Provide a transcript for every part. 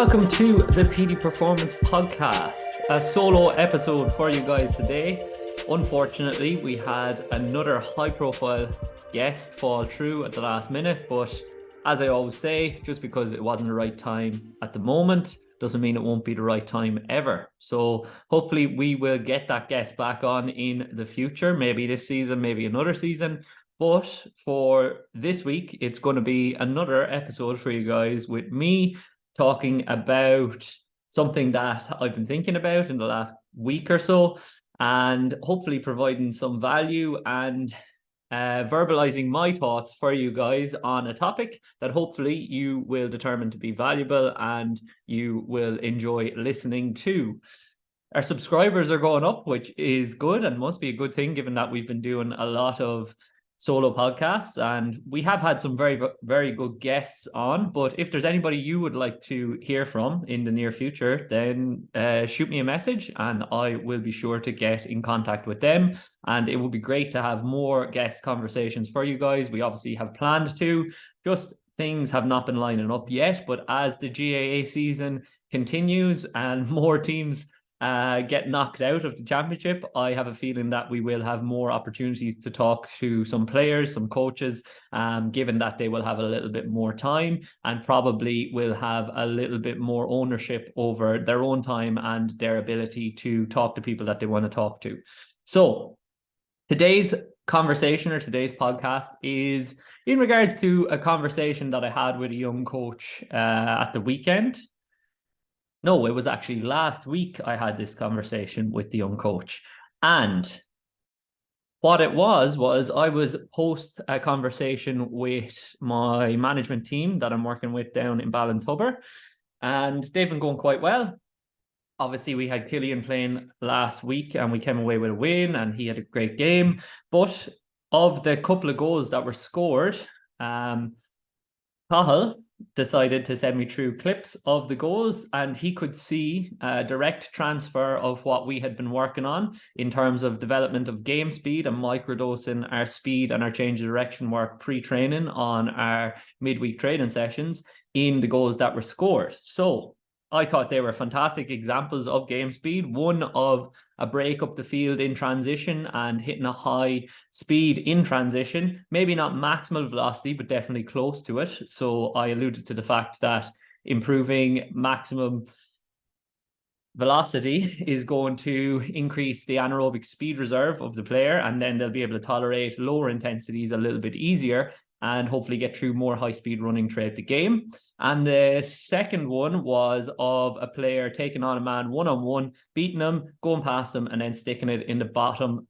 Welcome to the Petey Performance Podcast, a solo episode for you guys today. Unfortunately, we had another high-profile guest fall through at the last minute, but as I always say, just because it wasn't the right time at the moment doesn't mean it won't be the right time ever. So hopefully we will get that guest back on in the future, maybe this season, maybe another season. But for this week, it's going to be another episode for you guys with me talking about something that I've been thinking about in the last week or so, and hopefully providing some value and verbalizing my thoughts for you guys on a topic that hopefully you will determine to be valuable and you will enjoy listening to. Our subscribers are going up, which is good and must be a good thing given that we've been doing a lot of solo podcasts and we have had some very, very good guests on. But if there's anybody you would like to hear from in the near future, then shoot me a message and I will be sure to get in contact with them. And it would be great to have more guest conversations for you guys. We obviously have planned to, just things have not been lining up yet. But as the GAA season continues and more teams get knocked out of the championship, I have a feeling that we will have more opportunities to talk to some players, some coaches, given that they will have a little bit more time and probably will have a little bit more ownership over their own time and their ability to talk to people that they want to talk to. So today's conversation or today's podcast is in regards to a conversation that I had with a young coach at the weekend. No, it was actually last week I had this conversation with the young coach. And what it was I was post a conversation with my management team that I'm working with down in Ballintubber, and they've been going quite well. Obviously, we had Killian playing last week and we came away with a win and he had a great game. But of the couple of goals that were scored, Cahill decided to send me through clips of the goals and he could see a direct transfer of what we had been working on in terms of development of game speed and microdosing our speed and our change of direction work pre-training on our midweek training sessions in the goals that were scored. So I thought they were fantastic examples of game speed. One of a break up the field in transition and hitting a high speed in transition, maybe not maximal velocity, but definitely close to it. So I alluded to the fact that improving maximum velocity is going to increase the anaerobic speed reserve of the player, and then they'll be able to tolerate lower intensities a little bit easier and hopefully get through more high-speed running throughout the game. And the second one was of a player taking on a man one-on-one, beating him, going past him, and then sticking it in the bottom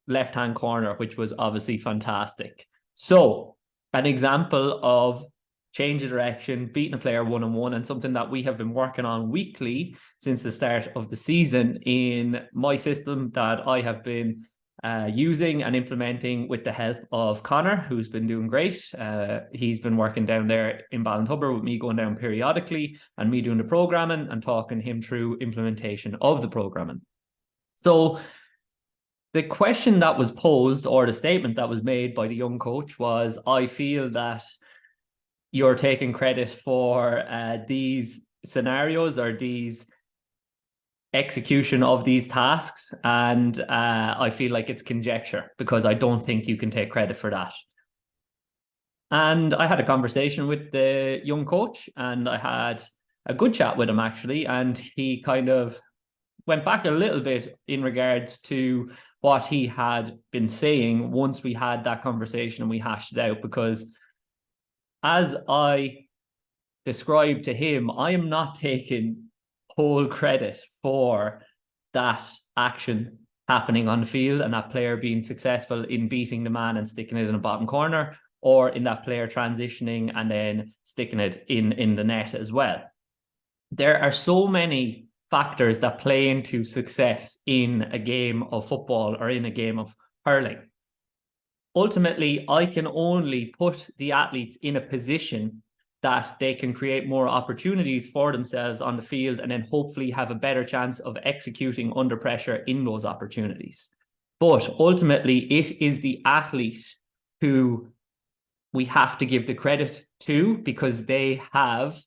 left-hand corner, which was obviously fantastic. So an example of change of direction, beating a player one-on-one, and something that we have been working on weekly since the start of the season in my system that I have been using and implementing with the help of Connor, who's been doing great. He's been working down there in Ballintubber with me going down periodically and me doing the programming and talking him through implementation of the programming. So the question that was posed, or the statement that was made by the young coach, was, I feel that you're taking credit for these scenarios or these execution of these tasks, and I feel like it's conjecture because I don't think you can take credit for that. And I had a conversation with the young coach and I had a good chat with him actually, and he kind of went back a little bit in regards to what he had been saying once we had that conversation and we hashed it out, because as I described to him, I am not taking whole credit for that action happening on the field and that player being successful in beating the man and sticking it in the bottom corner, or in that player transitioning and then sticking it in the net as well. There are so many factors that play into success in a game of football or in a game of hurling. Ultimately, I can only put the athletes in a position that they can create more opportunities for themselves on the field and then hopefully have a better chance of executing under pressure in those opportunities. But ultimately, it is the athlete who we have to give the credit to, because they have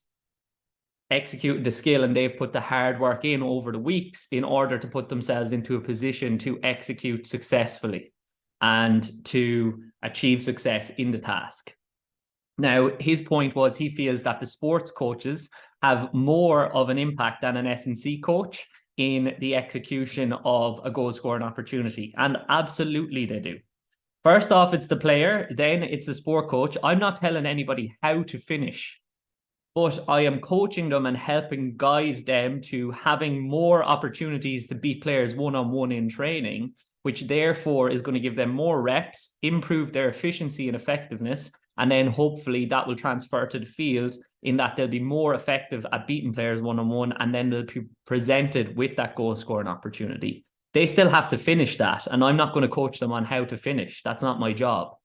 executed the skill and they've put the hard work in over the weeks in order to put themselves into a position to execute successfully and to achieve success in the task. Now, his point was he feels that the sports coaches have more of an impact than an S&C coach in the execution of a goal scoring opportunity. And absolutely they do. First off, it's the player, then it's the sport coach. I'm not telling anybody how to finish, but I am coaching them and helping guide them to having more opportunities to beat players one-on-one in training, which therefore is going to give them more reps, improve their efficiency and effectiveness, and then hopefully that will transfer to the field in that they'll be more effective at beating players one-on-one, and then they'll be presented with that goal scoring opportunity. They still have to finish that, and I'm not going to coach them on how to finish. That's not my job.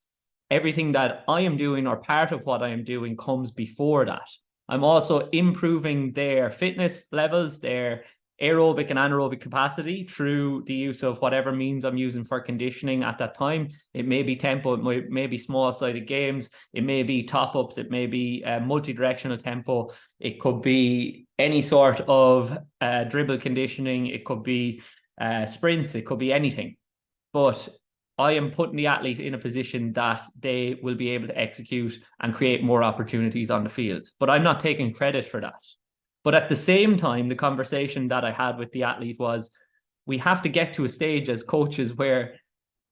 Everything that I am doing or part of what I am doing comes before that. I'm also improving their fitness levels, their aerobic and anaerobic capacity through the use of whatever means I'm using for conditioning at that time. It may be tempo, it may be small-sided games, it may be top-ups, it may be multi-directional tempo, it could be any sort of dribble conditioning, it could be sprints, it could be anything. But I am putting the athlete in a position that they will be able to execute and create more opportunities on the field. But I'm not taking credit for that. But at the same time, the conversation that I had with the athlete was, we have to get to a stage as coaches where,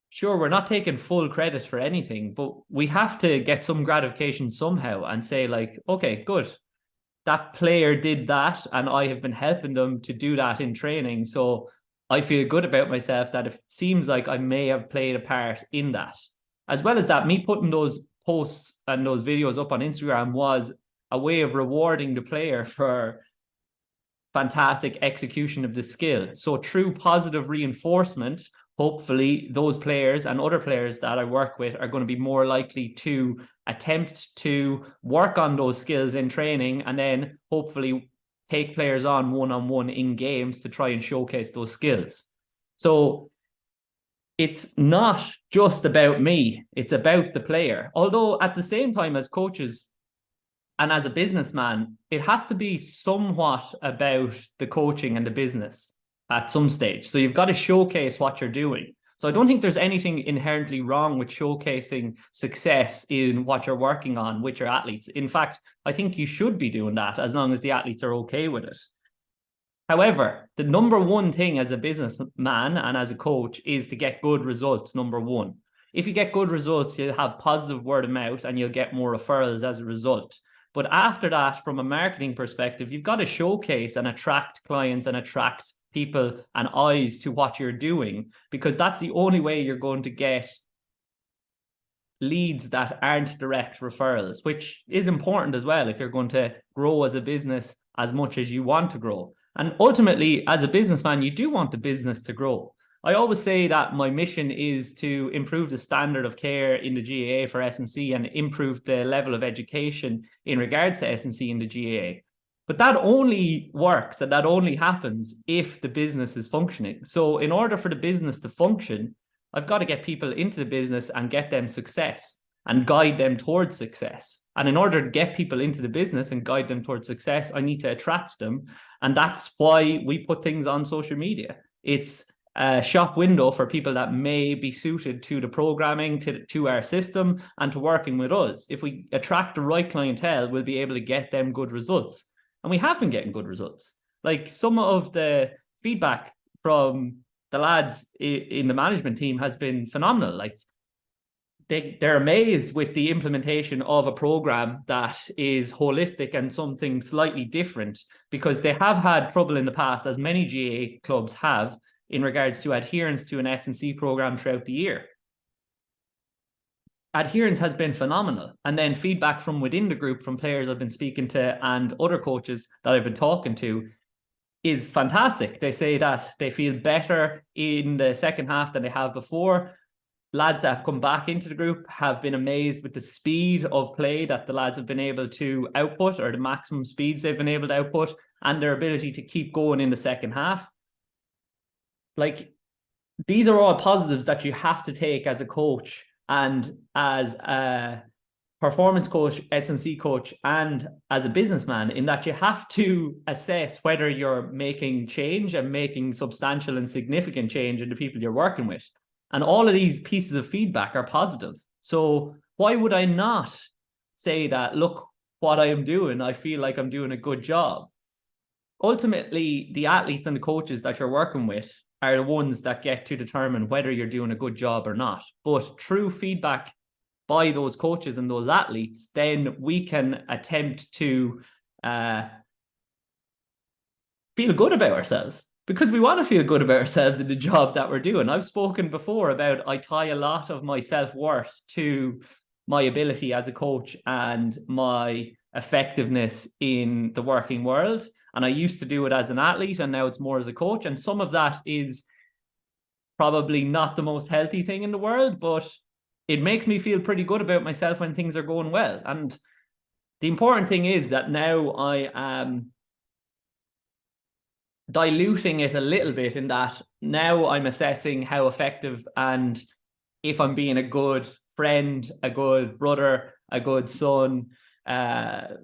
sure, we're not taking full credit for anything, but we have to get some gratification somehow and say like, okay, good. That player did that and I have been helping them to do that in training. So I feel good about myself that it seems like I may have played a part in that. As well as that, me putting those posts and those videos up on Instagram was a way of rewarding the player for fantastic execution of the skill. So through positive reinforcement, hopefully those players and other players that I work with are going to be more likely to attempt to work on those skills in training and then hopefully take players on one-on-one in games to try and showcase those skills. So it's not just about me, it's about the player. Although at the same time as coaches and as a businessman, it has to be somewhat about the coaching and the business at some stage. So you've got to showcase what you're doing. So I don't think there's anything inherently wrong with showcasing success in what you're working on with your athletes. In fact, I think you should be doing that as long as the athletes are okay with it. However, the number one thing as a businessman and as a coach is to get good results, number one. If you get good results, you'll have positive word of mouth and you'll get more referrals as a result. But after that, from a marketing perspective, you've got to showcase and attract clients and attract people and eyes to what you're doing, because that's the only way you're going to get leads that aren't direct referrals, which is important as well if you're going to grow as a business as much as you want to grow. And ultimately, as a businessman, you do want the business to grow. I always say that my mission is to improve the standard of care in the GAA for S&C and improve the level of education in regards to S&C in the GAA. But that only works and that only happens if the business is functioning. So in order for the business to function, I've got to get people into the business and get them success and guide them towards success. And in order to get people into the business and guide them towards success, I need to attract them. And that's why we put things on social media. It's a shop window for people that may be suited to the programming, to our system, and to working with us. If we attract the right clientele, we'll be able to get them good results. And we have been getting good results. Like some of the feedback from the lads in the management team has been phenomenal. Like they're amazed with the implementation of a program that is holistic and something slightly different, because they have had trouble in the past, as many GAA clubs have, in regards to adherence to an S&C program throughout the year. Adherence has been phenomenal. And then feedback from within the group, from players I've been speaking to and other coaches that I've been talking to, is fantastic. They say that they feel better in the second half than they have before. Lads that have come back into the group have been amazed with the speed of play that the lads have been able to output, or the maximum speeds they've been able to output, and their ability to keep going in the second half. Like, these are all positives that you have to take as a coach and as a performance coach, S&C coach, and as a businessman, in that you have to assess whether you're making change and making substantial and significant change in the people you're working with. And all of these pieces of feedback are positive. So why would I not say that, look, what I am doing, I feel like I'm doing a good job? Ultimately, the athletes and the coaches that you're working with are the ones that get to determine whether you're doing a good job or not. But through feedback by those coaches and those athletes, then we can attempt to feel good about ourselves, because we want to feel good about ourselves in the job that we're doing. I've spoken before about I tie a lot of my self-worth to my ability as a coach and my effectiveness in the working world. And I used to do it as an athlete, and now it's more as a coach. And some of that is probably not the most healthy thing in the world, but it makes me feel pretty good about myself when things are going well. And the important thing is that now I am diluting it a little bit, in that now I'm assessing how effective and if I'm being a good friend, a good brother, a good son, a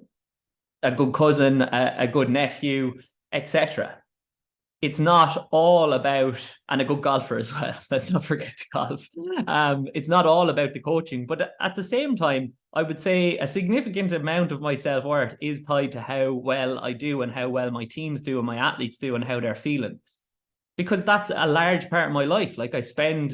good cousin, a good nephew, etc. It's not all about, and a good golfer as well, let's not forget to golf. It's not all about the coaching, but at the same time, I would say a significant amount of my self-worth is tied to how well I do and how well my teams do and my athletes do and how they're feeling. Because that's a large part of my life. Like, I spend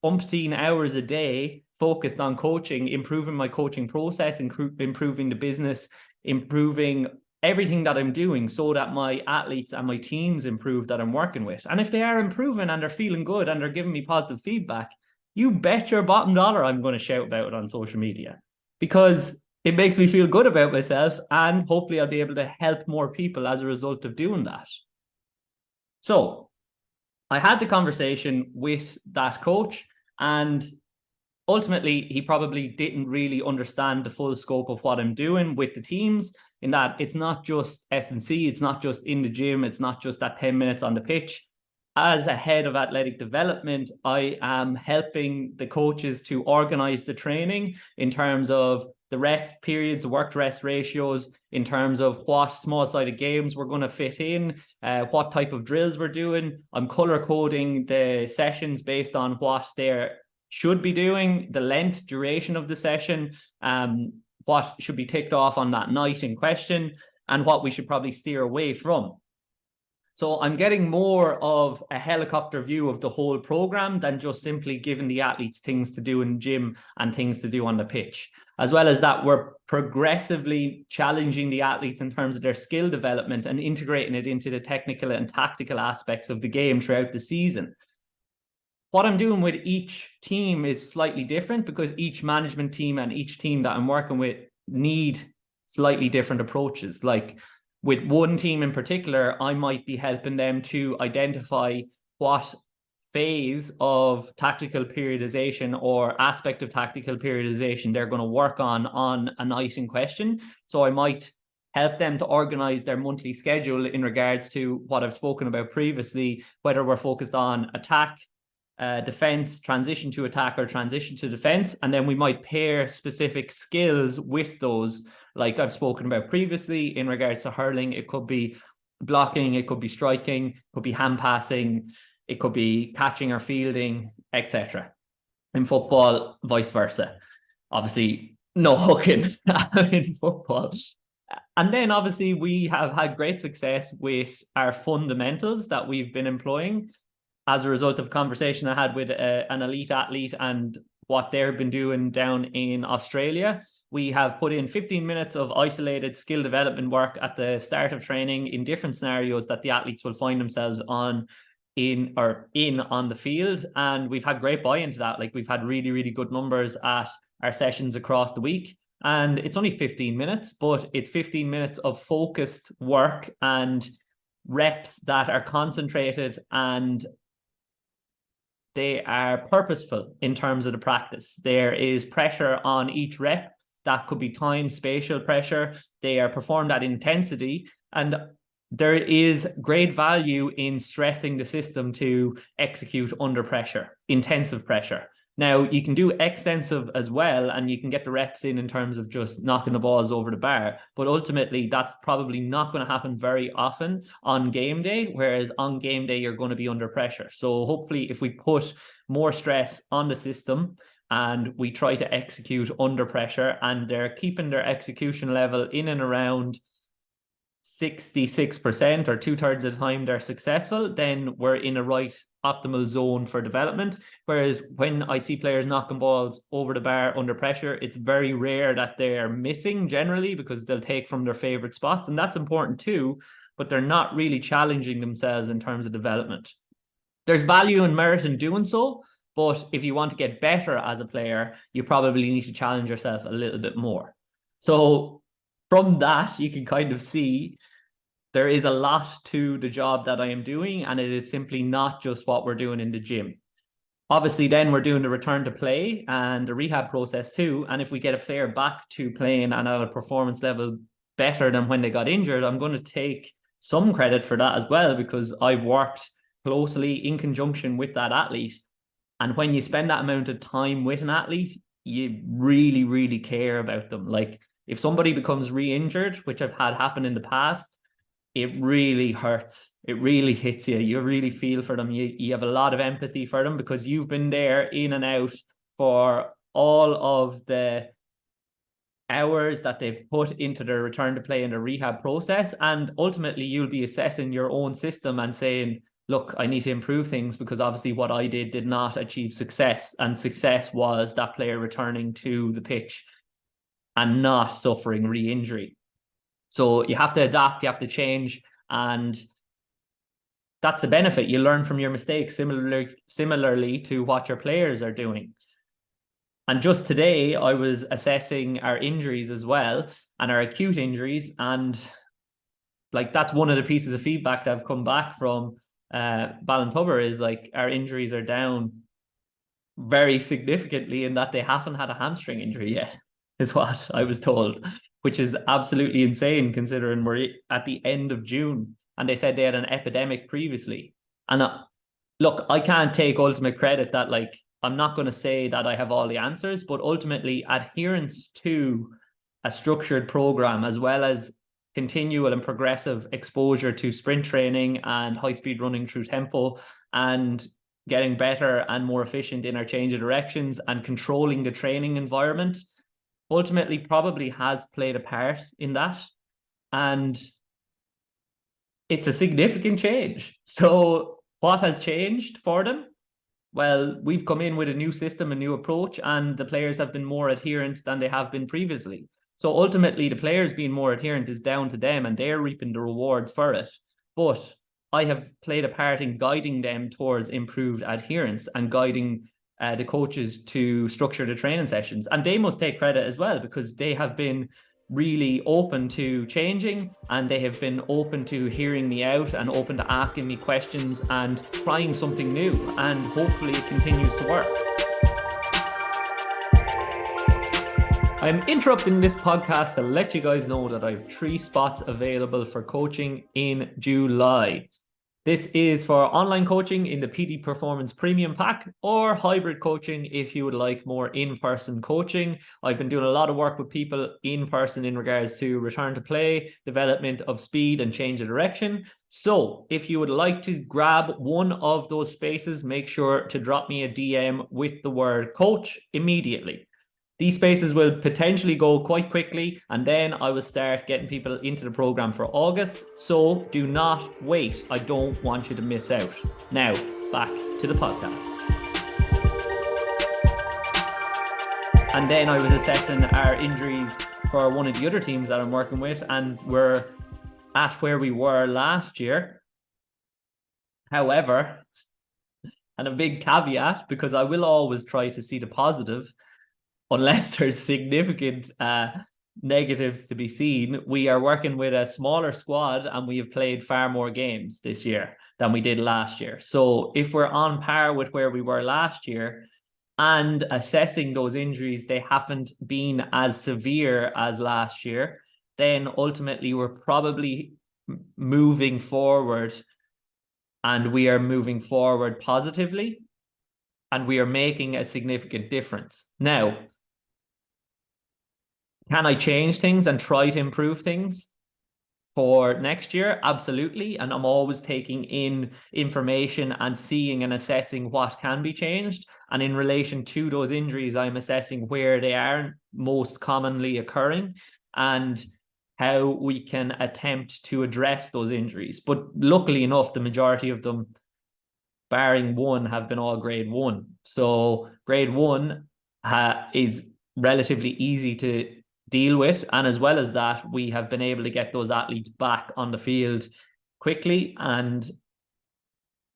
umpteen hours a day focused on coaching, improving my coaching process, improving the business, improving everything that I'm doing so that my athletes and my teams improve that I'm working with. And if they are improving and they're feeling good and they're giving me positive feedback, you bet your bottom dollar I'm going to shout about it on social media, because it makes me feel good about myself, and hopefully I'll be able to help more people as a result of doing that. So I had the conversation with that coach, and ultimately, he probably didn't really understand the full scope of what I'm doing with the teams, in that it's not just S&C, it's not just in the gym, it's not just that 10 minutes on the pitch. As a head of athletic development, I am helping the coaches to organize the training in terms of the rest periods, the work-to-rest ratios, in terms of what small-sided games we're going to fit in, what type of drills we're doing. I'm color coding the sessions based on what they're should be doing, the length, duration of the session, what should be ticked off on that night in question, and what we should probably steer away from. So I'm getting more of a helicopter view of the whole program than just simply giving the athletes things to do in the gym and things to do on the pitch. As well as that, we're progressively challenging the athletes in terms of their skill development and integrating it into the technical and tactical aspects of the game throughout the season. What I'm doing with each team is slightly different, because each management team and each team that I'm working with need slightly different approaches. Like, with one team in particular, I might be helping them to identify what phase of tactical periodization or aspect of tactical periodization they're going to work on a night in question. So I might help them to organize their monthly schedule in regards to what I've spoken about previously, whether we're focused on attack, defense, transition to attack, or transition to defense. And then we might pair specific skills with those, like I've spoken about previously in regards to hurling. It could be blocking, it could be striking, it could be hand passing, it could be catching or fielding, etc. In football, vice versa. Obviously, no hooking in football. And then obviously we have had great success with our fundamentals that we've been employing as a result of a conversation I had with an elite athlete and what they've been doing down in Australia. We have put in 15 minutes of isolated skill development work at the start of training in different scenarios that the athletes will find themselves on on the field. And we've had great buy-in to that. Like, we've had really, really good numbers at our sessions across the week. And it's only 15 minutes, but it's 15 minutes of focused work and reps that are concentrated, and they are purposeful in terms of the practice. There is pressure on each rep. That could be time, spatial pressure. They are performed at intensity. And There is great value in stressing the system to execute under pressure, intensive pressure. Now, you can do extensive as well, and you can get the reps in terms of just knocking the balls over the bar. But ultimately, that's probably not going to happen very often on game day, whereas on game day, you're going to be under pressure. So hopefully, if we put more stress on the system and we try to execute under pressure, and they're keeping their execution level in and around 66% or 2/3 of the time they're successful, then we're in a right optimal zone for development. Whereas when I see players knocking balls over the bar under pressure, it's very rare that they're missing generally, because they'll take from their favorite spots, and that's important too, but they're not really challenging themselves in terms of development. There's value and merit in doing so, but if you want to get better as a player, you probably need to challenge yourself a little bit more. So from that, you can kind of see there is a lot to the job that I am doing, and it is simply not just what we're doing in the gym. Obviously, then we're doing the return to play and the rehab process too. And if we get a player back to playing and at a performance level better than when they got injured, I'm going to take some credit for that as well, because I've worked closely in conjunction with that athlete. And when you spend that amount of time with an athlete, you really, really care about them. Like, if somebody becomes re-injured, which I've had happen in the past, it really hurts. It really hits you. You really feel for them. You have a lot of empathy for them, because you've been there in and out for all of the hours that they've put into their return to play and the rehab process. And ultimately, you'll be assessing your own system and saying, look, I need to improve things, because obviously what I did not achieve success. And success was that player returning to the pitch and not suffering re-injury. So you have to adapt, you have to change, and that's the benefit. You learn from your mistakes, similarly to what your players are doing. And just today, I was assessing our injuries as well, and our acute injuries, and like, that's one of the pieces of feedback that have come back from Ballintubber, is like, our injuries are down very significantly in that they haven't had a hamstring injury yet, is what I was told, which is absolutely insane considering we're at the end of June, and they said they had an epidemic previously. And look, I can't take ultimate credit that, like, I'm not going to say that I have all the answers, but ultimately adherence to a structured program, as well as continual and progressive exposure to sprint training and high-speed running through tempo, and getting better and more efficient in our change of directions and controlling the training environment, ultimately probably has played a part in that. And it's a significant change. So what has changed for them? Well, we've come in with a new system, a new approach, and the players have been more adherent than they have been previously. So ultimately, the players being more adherent is down to them, and they're reaping the rewards for it. But I have played a part in guiding them towards improved adherence and guiding the coaches to structure the training sessions. And they must take credit as well, because they have been really open to changing, and they have been open to hearing me out and open to asking me questions and trying something new. And hopefully it continues to work. I'm interrupting this podcast to let you guys know that I have 3 spots available for coaching in July. This is for online coaching in the Petey Performance Premium Pack, or hybrid coaching if you would like more in-person coaching. I've been doing a lot of work with people in person in regards to return to play, development of speed, and change of direction. So if you would like to grab one of those spaces, make sure to drop me a DM with the word coach immediately. These spaces will potentially go quite quickly, and then I will start getting people into the program for August. So do not wait. I don't want you to miss out. Now, back to the podcast. And then I was assessing our injuries for one of the other teams that I'm working with, and we're at where we were last year. However, and a big caveat, because I will always try to see the positive, unless there's significant negatives to be seen, we are working with a smaller squad, and we have played far more games this year than we did last year. So if we're on par with where we were last year, and assessing those injuries, they haven't been as severe as last year, then ultimately we're probably moving forward, and we are moving forward positively, and we are making a significant difference. Now, can I change things and try to improve things for next year? Absolutely. And I'm always taking in information and seeing and assessing what can be changed. And in relation to those injuries, I'm assessing where they are most commonly occurring and how we can attempt to address those injuries. But luckily enough, the majority of them, barring one, have been all grade 1. So grade 1 is relatively easy to deal with. And as well as that, we have been able to get those athletes back on the field quickly. And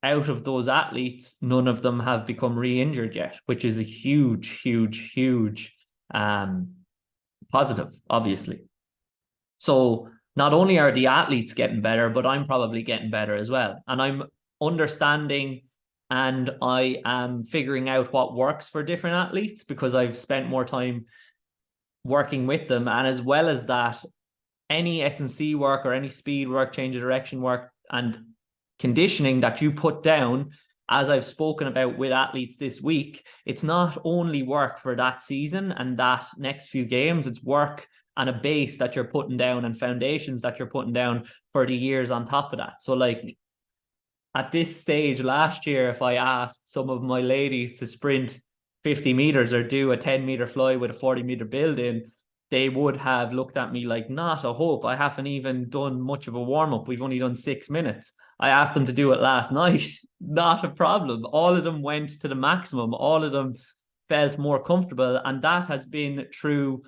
out of those athletes, none of them have become re-injured yet, which is a huge, huge, huge positive, obviously. So not only are the athletes getting better, but I'm probably getting better as well. And I'm understanding and I am figuring out what works for different athletes because I've spent more time working with them. And as well as that, any S&C work or any speed work, change of direction work, and conditioning that you put down, as I've spoken about with athletes this week, it's not only work for that season and that next few games, it's work and a base that you're putting down and foundations that you're putting down for the years on top of that. So like at this stage last year, if I asked some of my ladies to sprint 50 meters or do a 10-meter fly with a 40-meter build in, they would have looked at me like, not a hope. I haven't even done much of a warm-up. We've only done 6 minutes. I asked them to do it last night. Not a problem. All of them went to the maximum. All of them felt more comfortable. And that has been through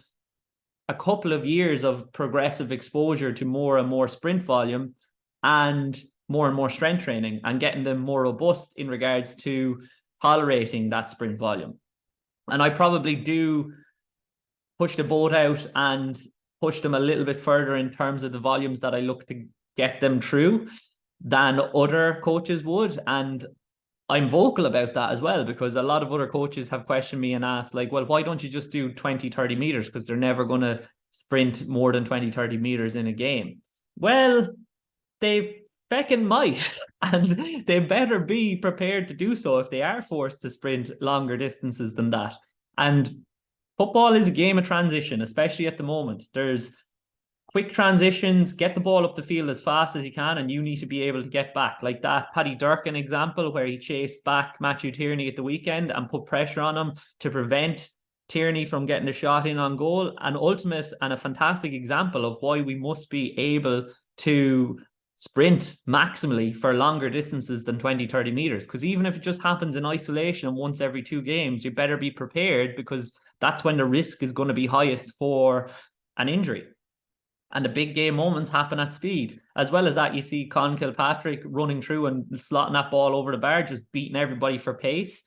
a couple of years of progressive exposure to more and more sprint volume and more strength training and getting them more robust in regards to tolerating that sprint volume. And I probably do push the boat out and push them a little bit further in terms of the volumes that I look to get them through than other coaches would. And I'm vocal about that as well, because a lot of other coaches have questioned me and asked like, well, why don't you just do 20, 30 meters? Because they're never going to sprint more than 20, 30 meters in a game. Well, they feckin' might, and they better be prepared to do so if they are forced to sprint longer distances than that. And football is a game of transition, especially at the moment. There's quick transitions, get the ball up the field as fast as you can, and you need to be able to get back. Like that Paddy Durkin example where he chased back Matthew Tierney at the weekend and put pressure on him to prevent Tierney from getting a shot in on goal. An ultimate and a fantastic example of why we must be able to sprint maximally for longer distances than 20, 30 meters. Because even if it just happens in isolation once every 2 games, you better be prepared, because that's when the risk is going to be highest for an injury. And the big game moments happen at speed. As well as that, you see Con Kilpatrick running through and slotting that ball over the bar, just beating everybody for pace.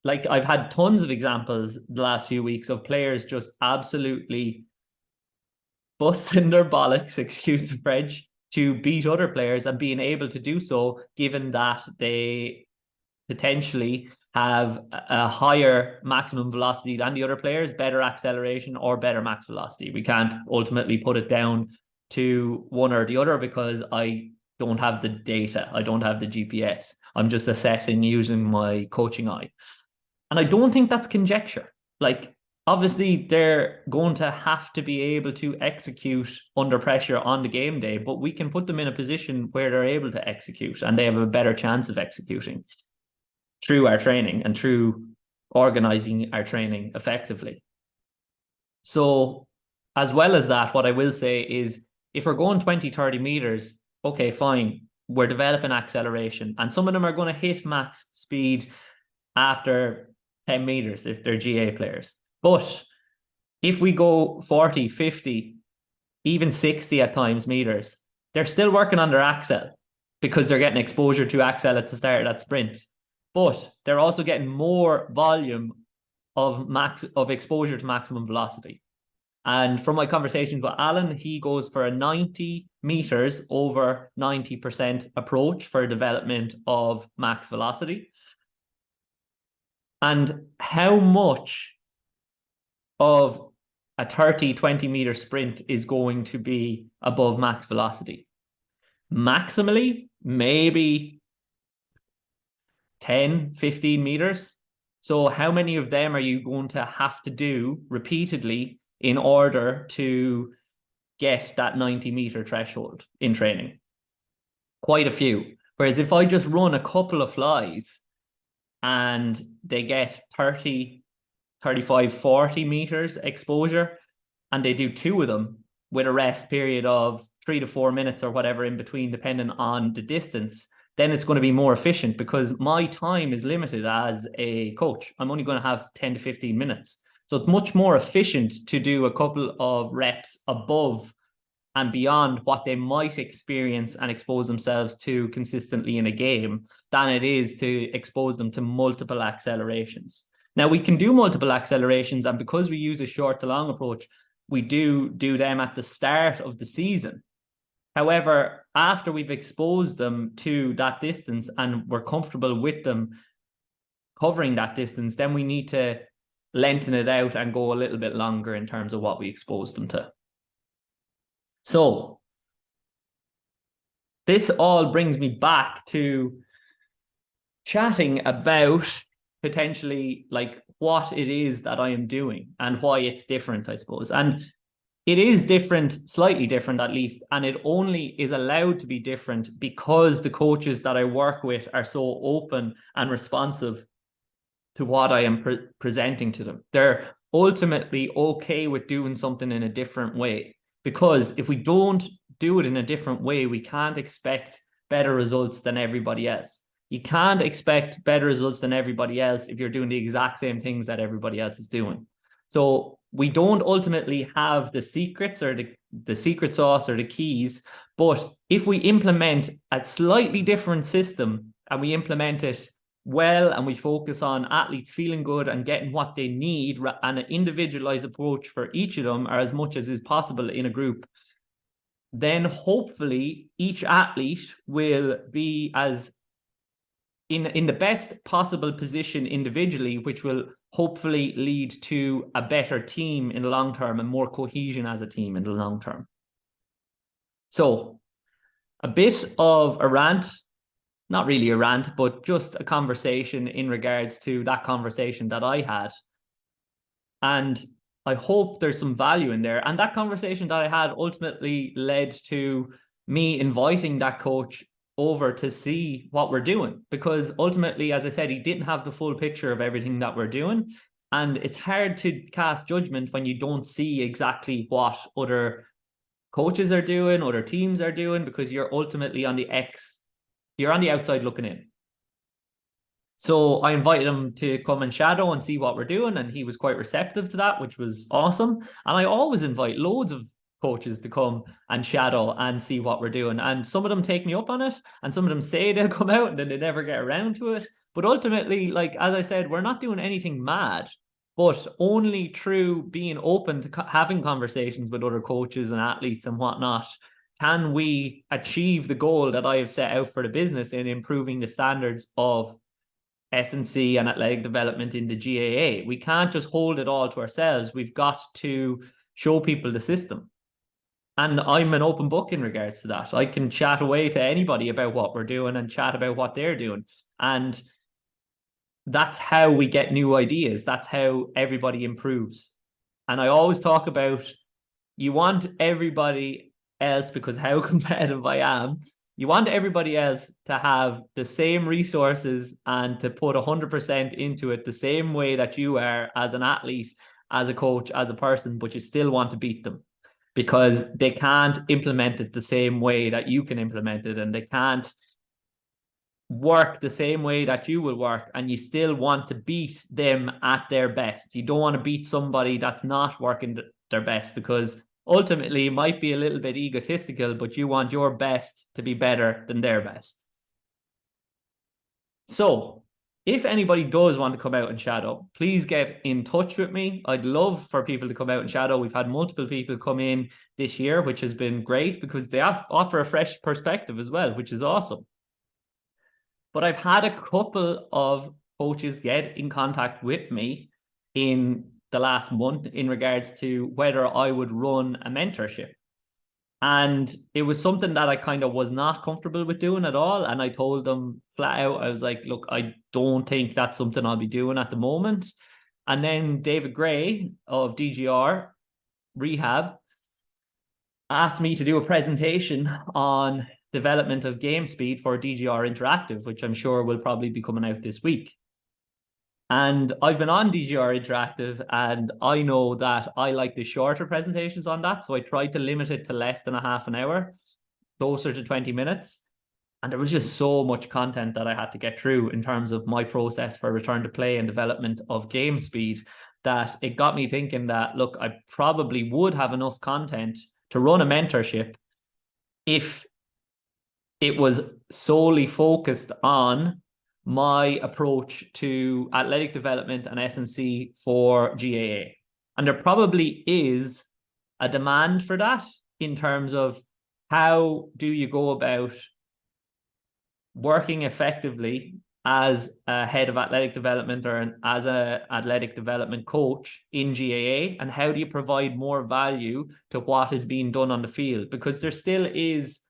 Like, I've had tons of examples the last few weeks of players just absolutely busting their bollocks, excuse the French, to beat other players and being able to do so, given that they potentially have a higher maximum velocity than the other players, better acceleration or better max velocity. We can't ultimately put it down to one or the other because I don't have the data. I don't have the GPS. I'm just assessing using my coaching eye. And I don't think that's conjecture. Like, obviously, they're going to have to be able to execute under pressure on the game day, but we can put them in a position where they're able to execute and they have a better chance of executing through our training and through organizing our training effectively. So as well as that, what I will say is if we're going 20, 30 meters, okay, fine. We're developing acceleration and some of them are going to hit max speed after 10 meters if they're GA players. But if we go 40, 50, even 60 at times meters, they're still working on their accel because they're getting exposure to accel at the start of that sprint. But they're also getting more volume of exposure to maximum velocity. And from my conversations with Alan, he goes for a 90 meters over 90% approach for development of max velocity. And how much of a 30, 20 meter sprint is going to be above max velocity? Maximally, maybe 10, 15 meters. So how many of them are you going to have to do repeatedly in order to get that 90-meter threshold in training? Quite a few. Whereas if I just run a couple of flies and they get 30, 35, 40 meters exposure, and they do two of them with a rest period of 3 to 4 minutes or whatever in between, depending on the distance, then it's going to be more efficient because my time is limited as a coach. I'm only going to have 10 to 15 minutes. So it's much more efficient to do a couple of reps above and beyond what they might experience and expose themselves to consistently in a game than it is to expose them to multiple accelerations. Now, we can do multiple accelerations, and because we use a short to long approach, we do them at the start of the season. However, after we've exposed them to that distance and we're comfortable with them covering that distance, then we need to lengthen it out and go a little bit longer in terms of what we expose them to. So this all brings me back to chatting about potentially like what it is that I am doing and why it's different, I suppose. And it is different, slightly different at least, and it only is allowed to be different because the coaches that I work with are so open and responsive to what I am presenting to them. They're ultimately okay with doing something in a different way, because if we don't do it in a different way, we can't expect better results than everybody else. You can't expect better results than everybody else if you're doing the exact same things that everybody else is doing. So we don't ultimately have the secrets or the secret sauce or the keys, but if we implement a slightly different system and we implement it well and we focus on athletes feeling good and getting what they need and an individualized approach for each of them, or as much as is possible in a group, then hopefully each athlete will be as in the best possible position individually, which will hopefully lead to a better team in the long term and more cohesion as a team in the long term. So a bit of a rant, not really a rant, but just a conversation in regards to that conversation that I had. And I hope there's some value in there. And that conversation that I had ultimately led to me inviting that coach over to see what we're doing, because ultimately, as I said, he didn't have the full picture of everything that we're doing. And it's hard to cast judgment when you don't see exactly what other coaches are doing, other teams are doing, because you're ultimately you're on the outside looking in. So I invited him to come and shadow and see what we're doing, and he was quite receptive to that, which was awesome. And I always invite loads of coaches to come and shadow and see what we're doing. And some of them take me up on it, and some of them say they'll come out and then they never get around to it. But ultimately, like, as I said, we're not doing anything mad, but only through being open to having conversations with other coaches and athletes and whatnot can we achieve the goal that I have set out for the business in improving the standards of S&C and athletic development in the GAA. We can't just hold it all to ourselves. We've got to show people the system. And I'm an open book in regards to that. I can chat away to anybody about what we're doing and chat about what they're doing. And that's how we get new ideas. That's how everybody improves. And I always talk about, you want everybody else, because how competitive I am, you want everybody else to have the same resources and to put 100% into it the same way that you are as an athlete, as a coach, as a person, but you still want to beat them because they can't implement it the same way that you can implement it, and they can't work the same way that you will work, and you still want to beat them at their best. You don't want to beat somebody that's not working their best, because ultimately it might be a little bit egotistical, but you want your best to be better than their best. So if anybody does want to come out and shadow, please get in touch with me. I'd love for people to come out and shadow. We've had multiple people come in this year, which has been great because they offer a fresh perspective as well, which is awesome. But I've had a couple of coaches get in contact with me in the last month in regards to whether I would run a mentorship. And it was something that I kind of was not comfortable with doing at all. And I told them flat out, I was like, look, I don't think that's something I'll be doing at the moment. And then David Gray of DGR Rehab asked me to do a presentation on development of game speed for DGR Interactive, which I'm sure will probably be coming out this week. And I've been on DGR Interactive, and I know that I like the shorter presentations on that. So I tried to limit it to less than a half an hour, closer to 20 minutes. And there was just so much content that I had to get through in terms of my process for return to play and development of game speed, that it got me thinking that, look, I probably would have enough content to run a mentorship if it was solely focused on my approach to athletic development and S&C for GAA. And there probably is a demand for that in terms of how do you go about working effectively as a head of athletic development or as an athletic development coach in GAA, and how do you provide more value to what is being done on the field? Because there still is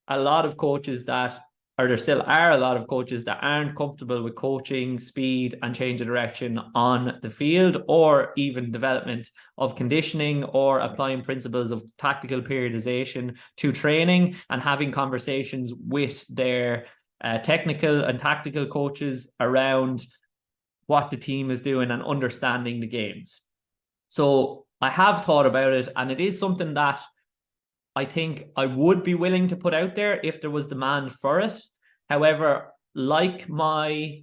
a lot of coaches that, or there still are a lot of coaches that aren't comfortable with coaching speed and change of direction on the field, or even development of conditioning, or applying principles of tactical periodization to training and having conversations with their technical and tactical coaches around what the team is doing and understanding the games. So I have thought about it, and it is something that I think I would be willing to put out there if there was demand for it. However, like my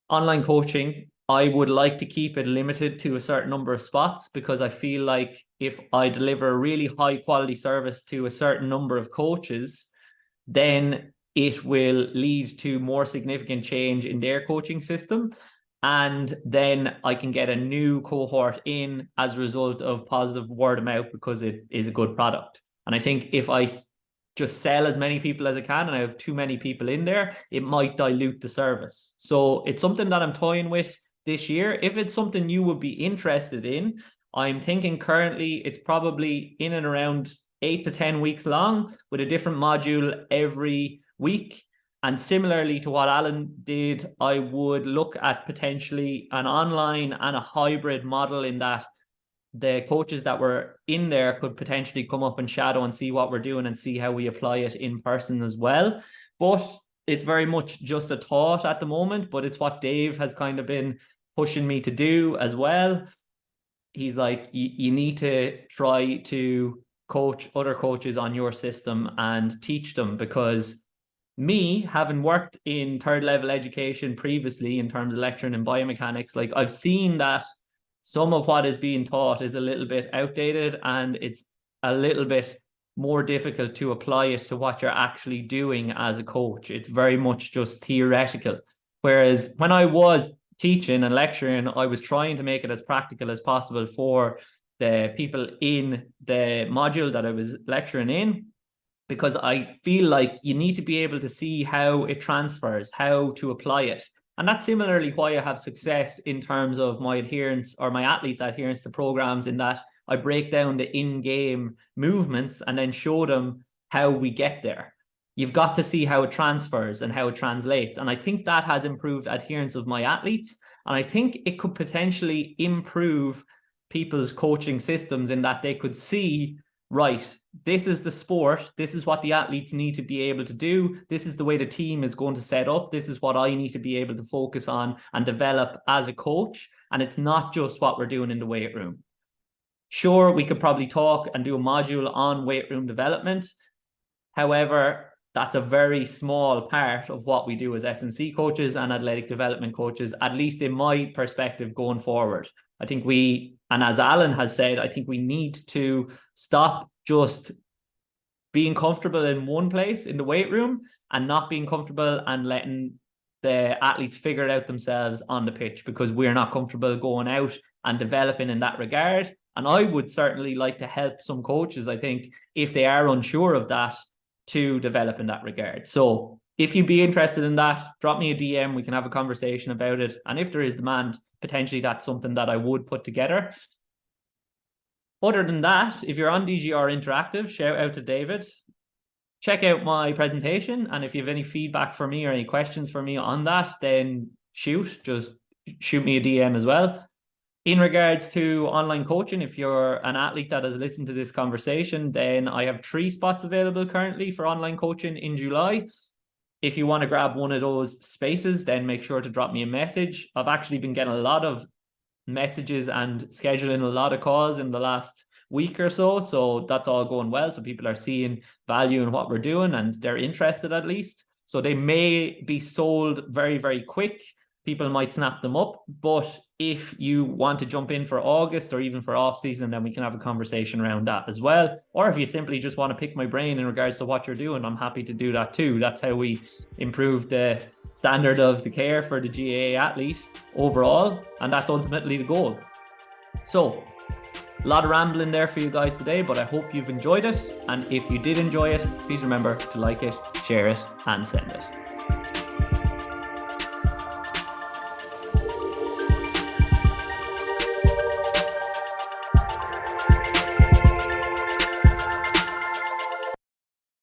online coaching, I would like to keep it limited to a certain number of spots, because I feel like if I deliver a really high quality service to a certain number of coaches, then it will lead to more significant change in their coaching system. And then I can get a new cohort in as a result of positive word of mouth, because it is a good product. And I think if I just sell as many people as I can and I have too many people in there, it might dilute the service. So it's something that I'm toying with this year. If it's something you would be interested in, I'm thinking currently it's probably in and around 8 to 10 weeks long, with a different module every week. And similarly to what Alan did, I would look at potentially an online and a hybrid model, in that the coaches that were in there could potentially come up and shadow and see what we're doing and see how we apply it in person as well. But it's very much just a thought at the moment, but it's what Dave has kind of been pushing me to do as well. He's like, you need to try to coach other coaches on your system and teach them, because me, having worked in third level education previously in terms of lecturing in biomechanics, like I've seen that some of what is being taught is a little bit outdated, and it's a little bit more difficult to apply it to what you're actually doing as a coach. It's very much just theoretical. Whereas when I was teaching and lecturing, I was trying to make it as practical as possible for the people in the module that I was lecturing in, because I feel like you need to be able to see how it transfers, how to apply it. And that's similarly why I have success in terms of my adherence, or my athletes' adherence to programs, in that I break down the in-game movements and then show them how we get there. You've got to see how it transfers and how it translates. And I think that has improved adherence of my athletes. And I think it could potentially improve people's coaching systems, in that they could see, right, this is the sport, this is what the athletes need to be able to do, this is the way the team is going to set up, this is what I need to be able to focus on and develop as a coach. And it's not just what we're doing in the weight room. Sure, we could probably talk and do a module on weight room development. However, that's a very small part of what we do as S&C coaches and athletic development coaches, at least in my perspective going forward. I think and as Alan has said, I think we need to stop just being comfortable in one place in the weight room and not being comfortable and letting the athletes figure it out themselves on the pitch, because we're not comfortable going out and developing in that regard. And I would certainly like to help some coaches, I think, if they are unsure of that, to develop in that regard. So if you'd be interested in that, drop me a DM. We can have a conversation about it. And if there is demand, potentially that's something that I would put together. Other than that, if you're on DGR Interactive, shout out to David. Check out my presentation, and if you have any feedback for me or any questions for me on that, then just shoot me a DM as well. In regards to online coaching, if you're an athlete that has listened to this conversation, then I have 3 spots available currently for online coaching in July. If you want to grab one of those spaces, then make sure to drop me a message. I've actually been getting a lot of messages and scheduling a lot of calls in the last week or so that's all going well. So people are seeing value in what we're doing and they're interested at least. So they may be sold very, very quick. People might snap them up, but if you want to jump in for August or even for off season, then we can have a conversation around that as well. Or if you simply just want to pick my brain in regards to what you're doing, I'm happy to do that too. That's how we improve the standard of the care for the GAA athlete overall, and that's ultimately the goal. So a lot of rambling there for you guys today, but I hope you've enjoyed it. And if you did enjoy it, please remember to like it, share it, and send it.